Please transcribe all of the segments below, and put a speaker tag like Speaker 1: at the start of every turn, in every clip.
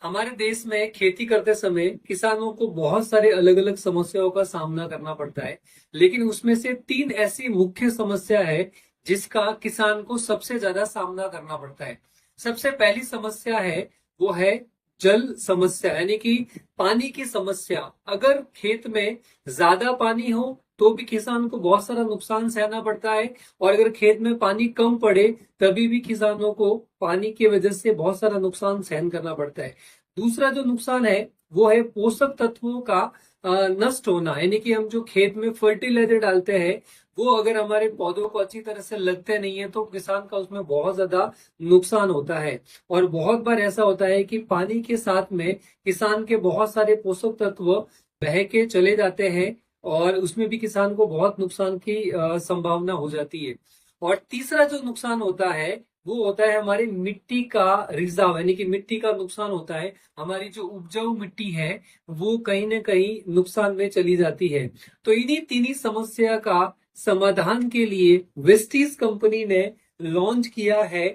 Speaker 1: हमारे देश में खेती करते समय किसानों को बहुत सारे अलग अलग समस्याओं का सामना करना पड़ता है। लेकिन उसमें से तीन ऐसी मुख्य समस्या है जिसका किसान को सबसे ज्यादा सामना करना पड़ता है। सबसे पहली समस्या है वो है जल समस्या, यानी कि पानी की समस्या। अगर खेत में ज्यादा पानी हो तो भी किसान को बहुत सारा नुकसान सहना पड़ता है, और अगर खेत में पानी कम पड़े तभी भी किसानों को पानी की वजह से बहुत सारा नुकसान सहन करना पड़ता है। दूसरा जो नुकसान है वो है पोषक तत्वों का नष्ट होना, यानी कि हम जो खेत में फर्टिलाइजर डालते हैं वो अगर हमारे पौधों को अच्छी तरह से लगते नहीं है तो किसान का उसमें बहुत ज्यादा नुकसान होता है। और बहुत बार ऐसा होता है कि पानी के साथ में किसान के बहुत सारे पोषक तत्व बह के चले जाते हैं, और उसमें भी किसान को बहुत नुकसान की संभावना हो जाती है। और तीसरा जो नुकसान होता है वो होता है हमारी मिट्टी का रिसाव, यानी कि मिट्टी का नुकसान होता है। हमारी जो उपजाऊ मिट्टी है वो कहीं ना कहीं नुकसान में चली जाती है। तो इन्हीं तीनों समस्या का समाधान के लिए वेस्टीज कंपनी ने लॉन्च किया है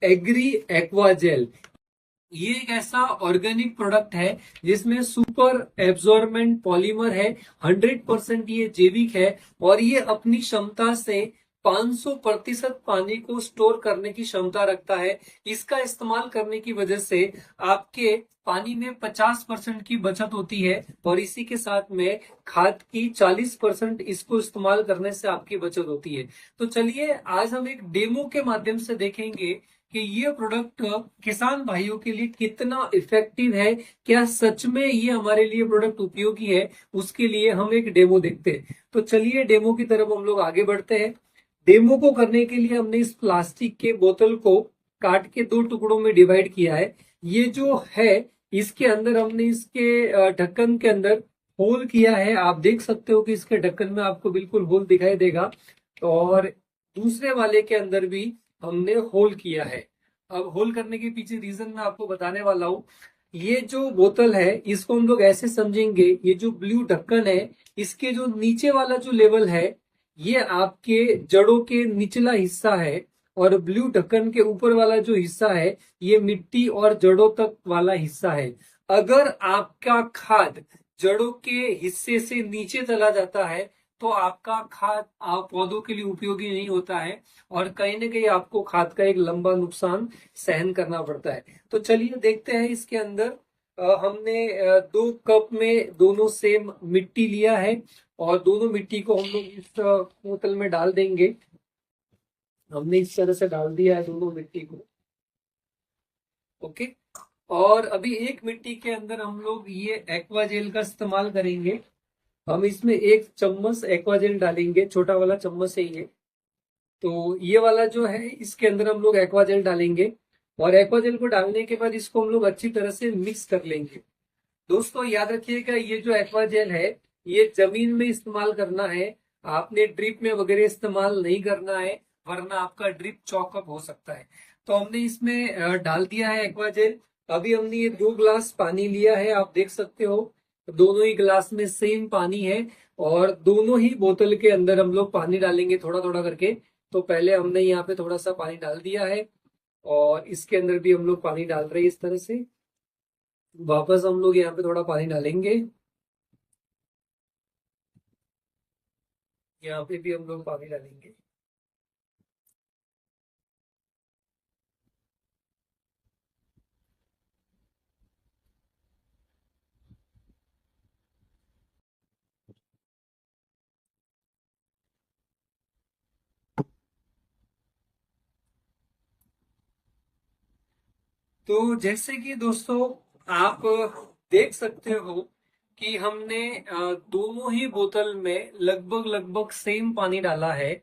Speaker 1: एग्री एक्वाजेल। ये एक ऐसा ऑर्गेनिक प्रोडक्ट है जिसमें सुपर एब्जॉर्बेंट पॉलीमर है, 100% ये जैविक है, और ये अपनी क्षमता से 500% पानी को स्टोर करने की क्षमता रखता है। इसका इस्तेमाल करने की वजह से आपके पानी में 50% की बचत होती है, और इसी के साथ में खाद की 40% इसको इस्तेमाल करने से आपकी बचत होती है। तो चलिए आज हम एक डेमो के माध्यम से देखेंगे कि ये प्रोडक्ट किसान भाइयों के लिए कितना इफेक्टिव है। क्या सच में ये हमारे लिए प्रोडक्ट उपयोगी है, उसके लिए हम एक डेमो देखते हैं। तो चलिए डेमो की तरफ हम लोग आगे बढ़ते हैं। डेमो को करने के लिए हमने इस प्लास्टिक के बोतल को काट के दो टुकड़ों में डिवाइड किया है। ये जो है इसके अंदर हमने इसके ढक्कन के अंदर होल किया है। आप देख सकते हो कि इसके ढक्कन में आपको बिल्कुल होल दिखाई देगा, और दूसरे वाले के अंदर भी हमने होल किया है। अब होल करने के पीछे रीजन मैं आपको बताने वाला हूँ। ये जो बोतल है इसको हम लोग ऐसे समझेंगे, ये जो ब्लू ढक्कन है इसके जो नीचे वाला जो लेवल है ये आपके जड़ों के निचला हिस्सा है, और ब्लू ढक्कन के ऊपर वाला जो हिस्सा है ये मिट्टी और जड़ों तक वाला हिस्सा है। अगर आपका खाद जड़ों के हिस्से से नीचे चला जाता है तो आपका खाद आप पौधों के लिए उपयोगी नहीं होता है, और कहीं ना कहीं आपको खाद का एक लंबा नुकसान सहन करना पड़ता है। तो चलिए देखते हैं इसके अंदर। हमने 2 कप में दोनों सेम मिट्टी लिया है, और दोनों मिट्टी को हम लोग इस बोतल में डाल देंगे। हमने इस तरह से डाल दिया है दोनों मिट्टी को। ओके। और अभी एक मिट्टी के अंदर हम लोग ये एक्वाजेल का इस्तेमाल करेंगे। हम इसमें 1 चम्मच एक्वाजेल डालेंगे, छोटा वाला चम्मच है ये। तो ये वाला जो है इसके अंदर हम लोग एक्वाजेल डालेंगे, और एक्वाजेल को डालने के बाद इसको हम लोग अच्छी तरह से मिक्स कर लेंगे। दोस्तों याद रखिएगा ये जो एक्वाजेल है ये जमीन में इस्तेमाल करना है, आपने ड्रिप में वगैरह इस्तेमाल नहीं करना है, वरना आपका ड्रिप चॉकअप हो सकता है। तो हमने इसमें डाल दिया है एक्वाजेल। अभी हमने ये 2 गिलास पानी लिया है, आप देख सकते हो दोनों ही गिलास में सेम पानी है, और दोनों ही बोतल के अंदर हम लोग पानी डालेंगे थोड़ा थोड़ा करके। तो पहले हमने यहाँ पे थोड़ा सा पानी डाल दिया है, और इसके अंदर भी हम लोग पानी डाल रहे हैं इस तरह से। वापस हम लोग यहाँ पे थोड़ा पानी डालेंगे, यहाँ पे भी हम लोग पानी डालेंगे। तो जैसे कि दोस्तों आप देख सकते हो कि हमने दोनों ही बोतल में लगभग लगभग सेम पानी डाला है,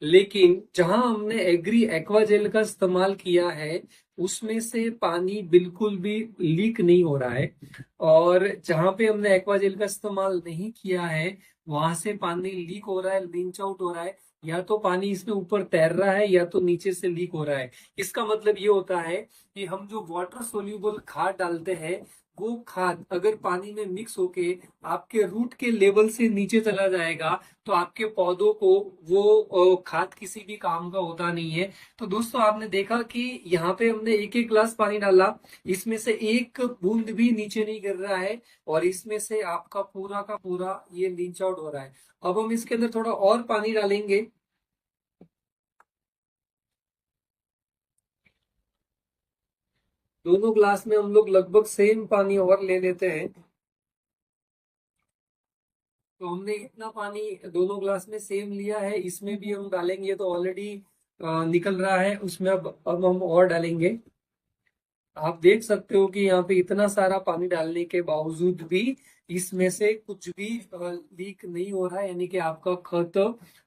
Speaker 1: लेकिन जहां हमने एग्री एक्वाजेल का इस्तेमाल किया है उसमें से पानी बिल्कुल भी लीक नहीं हो रहा है, और जहां पे हमने एक्वाजेल का इस्तेमाल नहीं किया है वहां से पानी लीक हो रहा है, लीच आउट हो रहा है। या तो पानी इसमें ऊपर तैर रहा है या तो नीचे से लीक हो रहा है। इसका मतलब ये होता है कि हम जो वाटर सोल्यूबल खाद डालते हैं, वो खाद अगर पानी में मिक्स होके आपके रूट के लेवल से नीचे चला जाएगा, तो आपके पौधों को वो खाद किसी भी काम का होता नहीं है। तो दोस्तों, आपने देखा कि यहाँ पे हमने एक एक गिलास पानी डाला, इसमें से एक बूंद भी नीचे नहीं गिर रहा है, और इसमें से आपका पूरा का पूरा ये लीच आउट हो रहा है। अब हम इसके अंदर थोड़ा और पानी डालेंगे। दोनों ग्लास में हम लोग लगभग सेम पानी और ले लेते हैं। तो हमने इतना पानी दोनों ग्लास में सेम लिया है, इसमें भी हम डालेंगे तो ऑलरेडी निकल रहा है, उसमें अब हम और डालेंगे। आप देख सकते हो कि यहाँ पे इतना सारा पानी डालने के बावजूद भी इसमें से कुछ भी लीक नहीं हो रहा है, यानी कि आपका खत,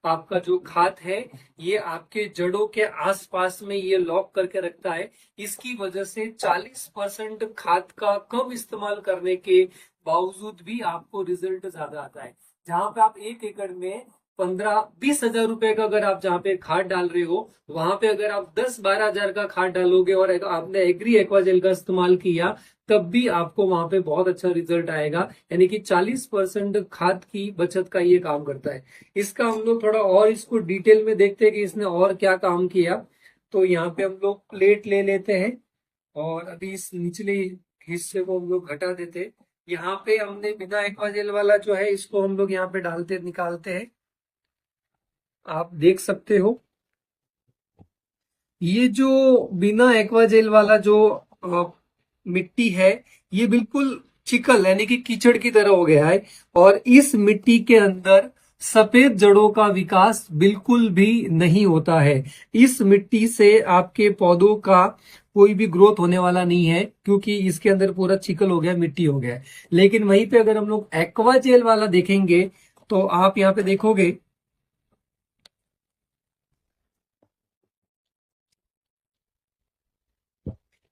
Speaker 1: आपका जो खाद है, ये आपके जड़ों के आसपास में ये लॉक करके रखता है। इसकी वजह से 40% खाद का कम इस्तेमाल करने के बावजूद भी आपको रिजल्ट ज्यादा आता है। जहां पे आप 1 एकड़ में 15-20 हजार रुपए का अगर आप जहाँ पे खाद डाल रहे हो, वहां पे अगर आप 10-12 हजार का खाद डालोगे और आपने एग्री एक्वाजेल का इस्तेमाल किया, तब भी आपको वहां पे बहुत अच्छा रिजल्ट आएगा। यानी कि 40% खाद की बचत का ये काम करता है। इसका हम लोग थोड़ा और इसको डिटेल में देखते हैं कि इसने और क्या काम किया। तो यहाँ पे हम लोग प्लेट ले लेते हैं, और अभी इस निचले हिस्से को हम लोग हटा देते हैं। यहाँ पे हमने बिना एक्वाजेल वाला जो है, इसको हम लोग यहाँ पे डालते निकालते हैं। आप देख सकते हो ये जो बिना एक्वाजेल वाला जो मिट्टी है, ये बिल्कुल चिकल यानी कि कीचड़ की तरह हो गया है, और इस मिट्टी के अंदर सफेद जड़ों का विकास बिल्कुल भी नहीं होता है। इस मिट्टी से आपके पौधों का कोई भी ग्रोथ होने वाला नहीं है, क्योंकि इसके अंदर पूरा चिकल हो गया, मिट्टी हो गया है। लेकिन वहीं पे अगर हम लोग एक्वाजेल वाला देखेंगे, तो आप यहाँ पे देखोगे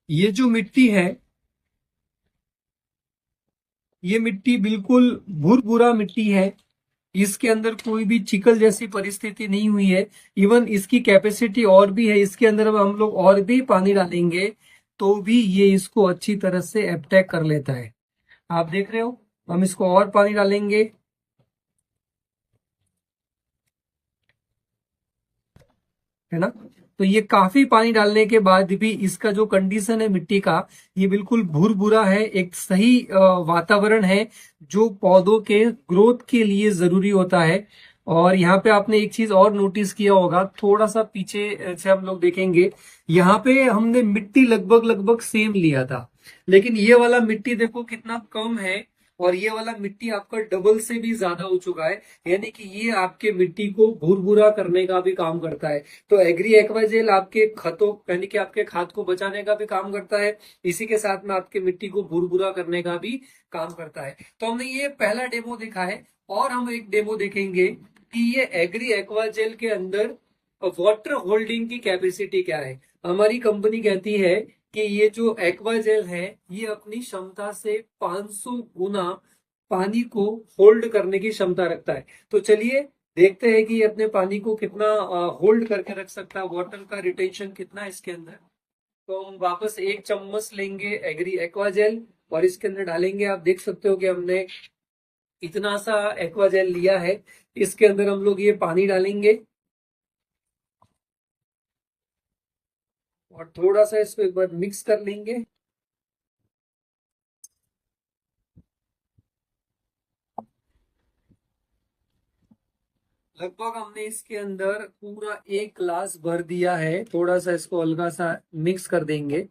Speaker 1: ये जो मिट्टी है, ये मिट्टी बिल्कुल भुरभुरा मिट्टी है। इसके अंदर कोई भी चिकल जैसी परिस्थिति नहीं हुई है। इवन इसकी कैपेसिटी और भी है, इसके अंदर अब हम लोग और भी पानी डालेंगे तो भी ये इसको अच्छी तरह से एब्टेक कर लेता है। आप देख रहे हो, हम इसको और पानी डालेंगे, है ना। तो ये काफी पानी डालने के बाद भी इसका जो कंडीशन है मिट्टी का, ये बिल्कुल भूरभूरा है। एक सही वातावरण है जो पौधों के ग्रोथ के लिए जरूरी होता है। और यहाँ पे आपने एक चीज और नोटिस किया होगा, थोड़ा सा पीछे से हम लोग देखेंगे, यहाँ पे हमने मिट्टी लगभग लगभग सेम लिया था, लेकिन ये वाला मिट्टी देखो कितना कम है, और ये वाला मिट्टी आपका डबल से भी ज्यादा हो चुका है। यानी कि ये आपके मिट्टी को भूरभूरा करने का भी काम करता है। तो एग्री एक्वाजेल आपके खतों यानी कि आपके खाद को बचाने का भी काम करता है, इसी के साथ में आपके मिट्टी को भूरभूरा करने का भी काम करता है। तो हमने ये पहला डेमो देखा है, और हम एक डेमो देखेंगे कि ये एग्री एक्वाजेल के अंदर वाटर होल्डिंग की कैपेसिटी क्या है। हमारी कंपनी कहती है कि ये जो एक्वाजेल है, ये अपनी क्षमता से 500 गुना पानी को होल्ड करने की क्षमता रखता है। तो चलिए देखते हैं कि ये अपने पानी को कितना होल्ड करके रख सकता है, वाटर का रिटेंशन कितना है इसके अंदर। तो हम वापस 1 चम्मच लेंगे एग्री एक्वाजेल, और इसके अंदर डालेंगे। आप देख सकते हो कि हमने इतना सा एक्वाजेल लिया है, इसके अंदर हम लोग ये पानी डालेंगे, और थोड़ा सा इसको एक बार मिक्स कर लेंगे। लगभग हमने इसके अंदर पूरा 1 गिलास भर दिया है। थोड़ा सा इसको हल्का सा मिक्स कर देंगे।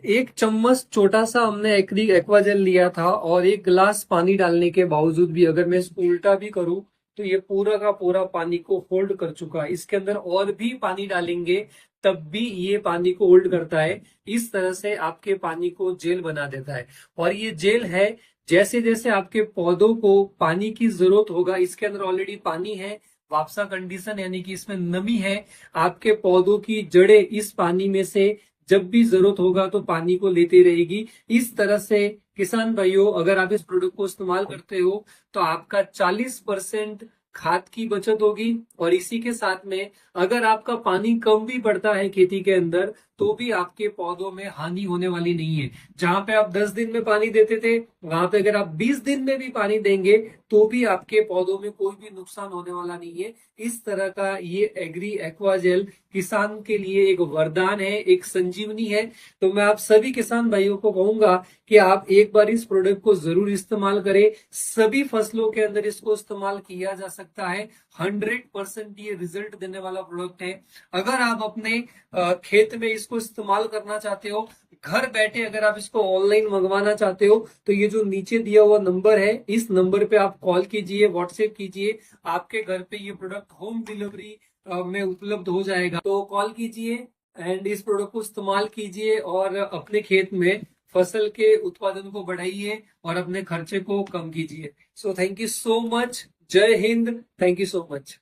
Speaker 1: 1 चम्मच छोटा सा हमने एक्वाजेल लिया था, और 1 गिलास पानी डालने के बावजूद भी अगर मैं इसको उल्टा भी करूं, तो ये पूरा का पूरा पानी को होल्ड कर चुका है। इसके अंदर और भी पानी डालेंगे तब भी ये पानी को होल्ड करता है। इस तरह से आपके पानी को जेल बना देता है। और ये जेल है, जैसे जैसे आपके पौधों को पानी की जरूरत होगा, इसके अंदर ऑलरेडी पानी है, वापसा कंडीशन यानी कि इसमें नमी है। आपके पौधों की जड़ें इस पानी में से जब भी जरूरत होगा तो पानी को लेती रहेगी। इस तरह से किसान भाइयों, अगर आप इस प्रोडक्ट को इस्तेमाल करते हो, तो आपका 40% खाद की बचत होगी। और इसी के साथ में अगर आपका पानी कम भी पड़ता है खेती के अंदर, तो भी आपके पौधों में हानि होने वाली नहीं है। जहां पे आप 10 दिन में पानी देते थे, वहां पे अगर आप 20 दिन में भी पानी देंगे तो भी आपके पौधों में कोई भी नुकसान होने वाला नहीं है। इस तरह का ये एग्री एक्वाजेल किसान के लिए एक वरदान है, एक संजीवनी है। तो मैं आप सभी किसान भाइयों को कहूंगा कि आप एक बार इस प्रोडक्ट को जरूर इस्तेमाल करें। सभी फसलों के अंदर इसको इस्तेमाल किया जा सकता है। 100% ये रिजल्ट देने वाला प्रोडक्ट है। अगर आप अपने खेत में इसको इस्तेमाल करना चाहते हो, घर बैठे अगर आप इसको ऑनलाइन मंगवाना चाहते हो, तो ये जो नीचे दिया हुआ नंबर है, इस नंबर पे आप कॉल कीजिए, व्हाट्सएप कीजिए, आपके घर पे ये प्रोडक्ट होम डिलीवरी में उपलब्ध हो जाएगा। तो कॉल कीजिए एंड इस प्रोडक्ट को इस्तेमाल कीजिए और अपने खेत में फसल के उत्पादन को बढ़ाइए और अपने खर्चे को कम कीजिए। So thank you so much. जय हिंद। Thank you so much.